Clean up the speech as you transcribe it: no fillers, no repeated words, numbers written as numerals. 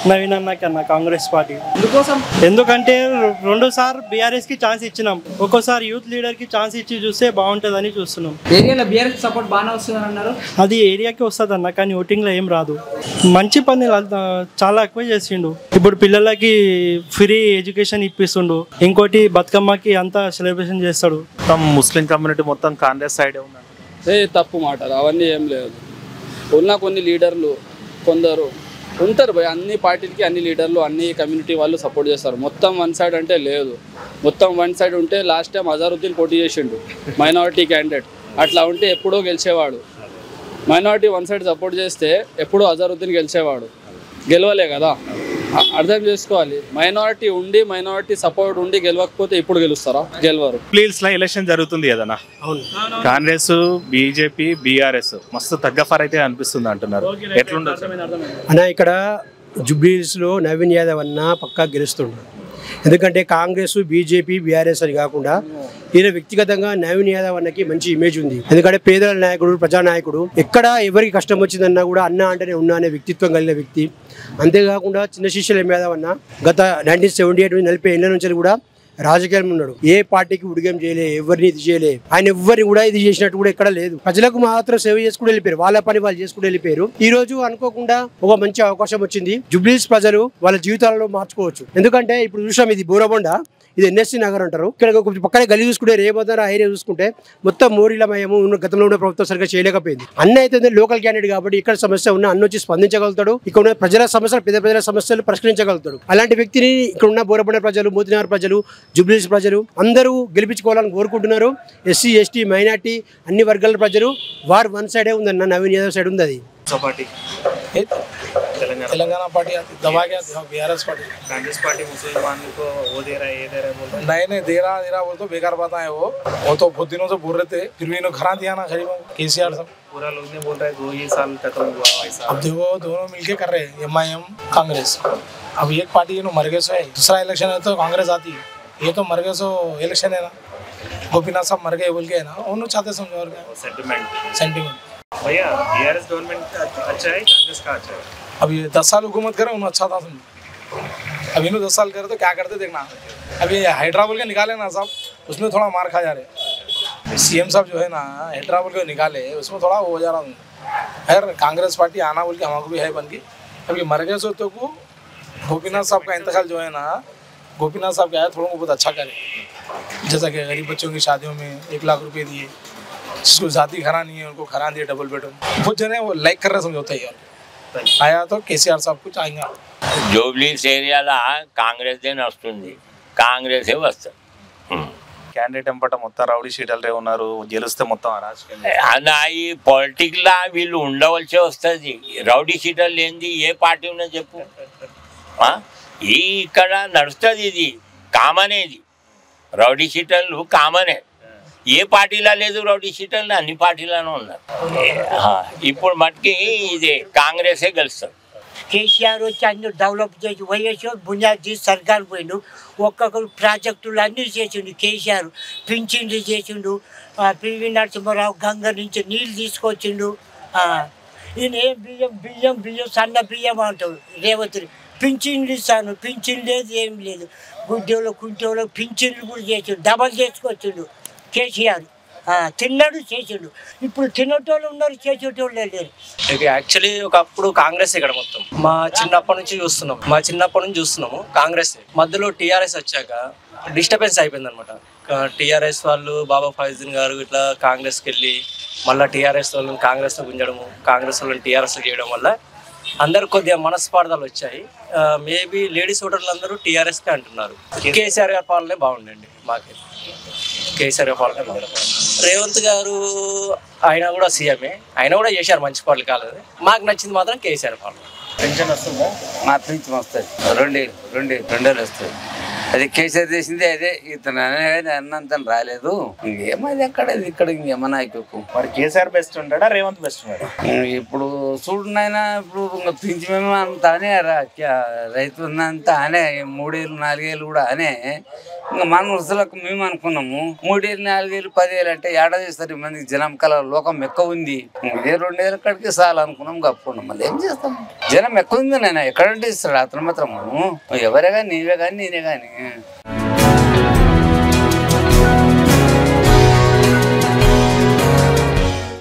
నవీన్ అన్న కాంగ్రెస్ పార్టీ ఎందుకంటే రెండోసారి బీఆర్ఎస్ కి ఛాన్స్ ఇచ్చినాం, ఒక్కోసారి యూత్ లీడర్ కి ఛాన్స్ ఇచ్చి చూస్తే బాగుంటుందని చూస్తున్నాం. ఏరియాలో బీఆర్ఎస్ సపోర్ట్ బాగానే వస్తుందని అన్నారు. అది ఏరియాకి వస్తుంది అన్న, కానీ ఓటింగ్ లో ఏం రాదు. మంచి పని చాలా ఎక్కువ చేసిండు. ఇప్పుడు పిల్లలకి ఫ్రీ ఎడ్యుకేషన్ ఇప్పిస్తుండు, ఇంకోటి బతుకమ్మకి అంతా సెలబ్రేషన్ చేస్తాడు. ముస్లిం కమ్యూనిటీ మొత్తం కాంగ్రెస్ సైడే ఉన్నారు. తప్పు మాటలు అవన్నీ ఏం లేదు. ఉన్న కొన్ని లీడర్లు కొందరు ఉంటారు భయ్, అన్ని పార్టీలకి అన్ని లీడర్లు అన్ని కమ్యూనిటీ వాళ్ళు సపోర్ట్ చేస్తారు. మొత్తం వన్ సైడ్ అంటే లేదు. మొత్తం వన్ సైడ్ ఉంటే లాస్ట్ టైం అజారుద్దీన్ పోటీ చేసిండు, మైనారిటీ క్యాండిడేట్. అట్లా ఉంటే ఎప్పుడో గెలిచేవాడు. మైనారిటీ వన్ సైడ్ సపోర్ట్ చేస్తే ఎప్పుడో అజారుద్దీన్ గెలిచేవాడు, గెలవలే కదా. అర్థం చేసుకోవాలి. మైనారిటీ ఉండి మైనారిటీ సపోర్ట్ ఉండి గెలవకపోతే ఇప్పుడు గెలుస్తారా? గెలవరు. ప్లీజ్ లా ఎలక్షన్ జరుగుతుంది కదన్నా, కాంగ్రెస్ బీజేపీ బీఆర్ఎస్ మస్తు తగ్గఫర్ అయితే అనిపిస్తుంది అంటున్నారు. ఎట్లుండదు అన్న? ఇక్కడ జుబ్లీహిల్స్లో నవీన్ యాదవ్ అన్న పక్కా గెలుస్తుండ్రు. ఎందుకంటే కాంగ్రెస్ బీజేపీ బీఆర్ఎస్ అని కాకుండా ఈయన వ్యక్తిగతంగా నవీన్ యాదవ్ అన్నకి మంచి ఇమేజ్ ఉంది. ఎందుకంటే పేదల నాయకుడు, ప్రజానాయకుడు, ఎక్కడ ఎవరికి కష్టం వచ్చిందన్నా కూడా అన్న అంటేనే ఉన్నా అనే వ్యక్తిత్వం కలిగిన వ్యక్తి. అంతేకాకుండా చిన్న శిష్యుల యాదవ్ అన్న గత 1978 40 ఏళ్ళ నుంచి కూడా రాజకీయాలు ఉన్నాడు. ఏ పార్టీకి ఉడిగం చేయలే, ఎవరిని ఇది చేయలే. ఆయన ఎవరిని కూడా ఇది చేసినట్టు కూడా ఎక్కడ లేదు. ప్రజలకు మాత్రం సేవ చేసుకుంటూ వెళ్ళిపోయారు, వాళ్ళ పని వాళ్ళు చేసుకుంటూ వెళ్ళిపోయారు. ఈ రోజు అనుకోకుండా ఒక మంచి అవకాశం వచ్చింది. జుబ్లీహిల్స్ ప్రజలు వాళ్ళ జీవితాలలో మార్చుకోవచ్చు. ఎందుకంటే ఇప్పుడు చూసాం, ఇది బోరబండ, ఇది ఎన్ఎస్సీ నగర్ అంటారు. ఇక్కడ పక్కనే గల్లీ చూసుకుంటే రేపొద్దున ఏరియా చూసుకుంటే మొత్తం మోరీలమయము. గతంలో ఉన్న ప్రభుత్వం సరిగ్గా చేయలేకపోయింది. అన్న అయితే లోకల్ క్యాండిడేట్ కాబట్టి ఇక్కడ సమస్య ఉన్న అన్న వచ్చి స్పందించగలుగుతాడు. ఇక్కడ ఉన్న ప్రజల సమస్యలు, పెద్ద ప్రజల సమస్యలు పరిష్కరించగలుగుతాడు. అలాంటి వ్యక్తిని ఇక్కడ ఉన్న బోరబండ ప్రజలు, మోతినగర్ ప్రజలు, జుబ్లీహిల్స్ ప్రజలు అందరూ గెలిపించుకోవాలని కోరుకుంటున్నారు. ఎస్సీ ఎస్టీ మైనార్టీ అన్ని వర్గాల ప్రజలు వారు వన్ సైడే ఉందన్న, నవీన్ యాదవ్ సైడ్ ఉంది. అది तेलंगाना पार्टी दबा गया बीआरएस पार्टी। कांग्रेस पार्टी मुसलमान को वो दे रहा है, ये दे रहा है बोल रहा है। नहीं दे रहा बोल तो बेकार बात है। वो तो बहुत दिनों से बोल रहे थे, फिर भी इन्होंने घरा दिया ना गरीबों केसीआर सब। पूरा लोग ने बोल रहा है 2 ही साल खत्म हुआ ऐसा। अब देखो दोनों मिलके कर रहे हैं, एमआईएम कांग्रेस। अब एक पार्टी मर गए सो है, दूसरा इलेक्शन है तो कांग्रेस आती है। ये तो मर गए सो इलेक्शन है ना, गोपीनाथ साहब मर गए बोल के है ना, उन्होंने चाहते समझो और क्या सेंटिमेंट। भैया बीआरएस गवर्नमेंट अच्छा है, कांग्रेस का अच्छा है? अब ये 10 साल हुकूमत करे उन्होंने अच्छा था समझो। अब इन्होंने 10 साल करे तो क्या करते देखना। अब ये हाइड्रा बोल के निकाले ना साहब, उसमें थोड़ा मार खा जा रहे। सीएम साहब जो है ना हाइड्रा बोल के निकाले, उसमें थोड़ा वो हो जा रहा हूँ। खैर कांग्रेस पार्टी आना बोल के हमको भी है बन के। अब ये मर गए सो तो को गोपीनाथ साहब का इंतकाल जो है ना, गोपीनाथ साहब क्या है थोड़ा बहुत अच्छा करे। जैसा कि गरीब बच्चों की शादियों में 1 लाख रुपए दिए, जिसको जाति घरा नहीं है उनको घरा दिए डबल बेडरूम। बहुत जने वो लाइक कर रहे समझौता ही आया तो केसीआर साहब कुछ आएंगे। జూబ్లీహిల్స్ ఏరియాలో కాంగ్రెస్ వస్తుంది, కాంగ్రెస్ వస్తుంది. క్యాండిడేట్ ఎంపట మొత్తం రౌడీ షీటర్లే ఉన్నారు, గెలిస్తే మొత్తం రాజకీయం అన్న ఈ పొలిటిక్లా వీళ్ళు ఉండవలసి వస్తుంది. రౌడీ షీటర్లు ఏంది, ఏ పార్టీ ఉన్నా చెప్పు. ఈ ఇక్కడ నడుస్తుంది, ఇది కామనే. ఇది రౌడీ షీటర్లు కామనే. ఏ పార్టీలో లేదు రౌడీ షీటర్లు, అన్ని పార్టీలోనూ ఉన్నారు. ఇప్పుడు మటుకి ఇది కాంగ్రెసే గెలుస్తుంది. కేసీఆర్ వచ్చి అందరూ డెవలప్ చేసి వైఎస్ఆర్ బునియాద్ సర్కార్ పోయిండు. ఒక్కొక్కరు ప్రాజెక్టులు అన్నీ చేసిండు కేసీఆర్. పింఛన్లు చేసిండు. పివి నరసింహారావు గంగ నుంచి నీళ్ళు తీసుకొచ్చిండు. ఈయన ఏం బియ్యం సన్న బియ్యం అంటాడు. రేవంత్ పింఛన్లు ఇస్తాను, పింఛన్ లేదు, ఏం లేదు. కుంటోళ్ళకు పింఛన్లు కూడా చేసిండు, డబల్ చేసుకొచ్చిండు కేసీఆర్. తిన్నాడు, చేసిండు. ఇప్పుడు తినేటోళ్ళు ఉన్నారు, చేసేటోళ్ళు లేరు. యాక్చువల్లీ ఒకప్పుడు కాంగ్రెస్ ఇక్కడ మొత్తం మా చిన్నప్పటి నుంచి చూస్తున్నాము కాంగ్రెస్. మధ్యలో టీఆర్ఎస్ వచ్చాక డిస్టర్బెన్స్ అయిపోయింది అనమాట. టీఆర్ఎస్ వాళ్ళు బాబా ఫైజుద్దీన్ గారు ఇట్లా కాంగ్రెస్కి వెళ్ళి మళ్ళీ టీఆర్ఎస్ వాళ్ళని కాంగ్రెస్లో గుంజడము, కాంగ్రెస్ వాళ్ళని టీఆర్ఎస్లో చేయడం వల్ల అందరు కొద్దిగా మనస్పార్థాలు వచ్చాయి. మేబీ లేడీస్ ఓటర్లు అందరూ టీఆర్ఎస్కే అంటున్నారు. కేసీఆర్ గారి పాలనే బాగుండండి మాకే. కేసీఆర్ గారి పాలనే బాగుంది. రేవంత్ గారు ఆయన కూడా సీఎంఏ, ఆయన కూడా చేశారు మంచి పాలన కాలేదు. మాకు నచ్చింది మాత్రం కేసీఆర్ పాలన. పెన్షన్ వస్తుందా? మా పెన్షన్ వస్తుంది, రెండేళ్ళు వస్తుంది. అది కేసీఆర్ చేసింది అదే, ఇతను అన్నంత రాలేదు. ఇంకేమది అక్కడ ఇక్కడ ఇంకేమన్నా అయిపోకు. మరి కేసీఆర్ బెస్ట్ ఉంటాడా, రేవంత్ బెస్ట్ ఉంటాడా? ఇప్పుడు చూడునైనా ఇప్పుడు పింఛమేమో అంత అనే రైతు అంతా అనే 3 ఏళ్ళు 4 ఏళ్ళు కూడా అనే. ఇంకా మన వరుసలకు మేము అనుకున్నాము 3 ఏళ్ళు 4 ఏళ్ళు 10 ఏళ్ళు అంటే ఏడాది చేస్తారు మందికి జనం కల లోకం ఎక్కువ ఉంది 2 ఏళ్ళ కాడికి చాలు అనుకున్నాం కప్పుకున్నాం మళ్ళీ ఏం చేస్తాం జనం ఎక్కువ ఉంది నేను ఎక్కడంటే ఇస్తాడు అతను మాత్రం ఎవరే కానీ నీవే కానీ నేనే కానీ